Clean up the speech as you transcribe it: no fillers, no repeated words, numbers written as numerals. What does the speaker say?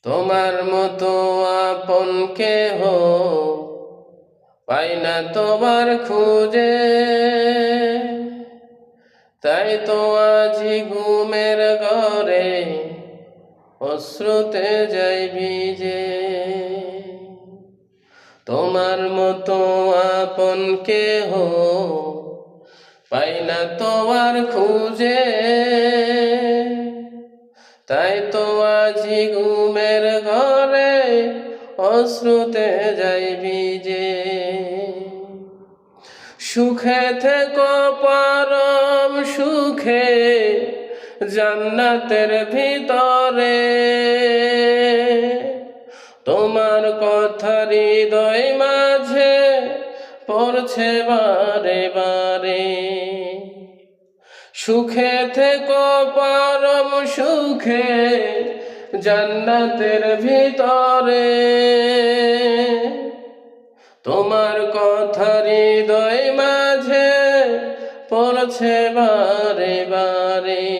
তোমার মতো আপন কেহ পাই না তোমার খুঁজে, তাই তো আজি ঘুমের ঘরে অশ্রুতে যাই ভিজে। তোমার মতো আপন কেহ পাই না তোমার খুঁজে, তাই তো আজি ঘুমের ঘরে অশ্রুতে যাই ভিজে। সুখে থেকো পরম সুখে জান্নাতের ভিতরে, তোমার কথা হৃদয় মাঝে পড়ছে বারে বারে। সুখে থেকো পরম সুখে জান্নাতের ভিতরে, তোমার কথা হৃদয় মাঝে পড়ছে বারে বারে।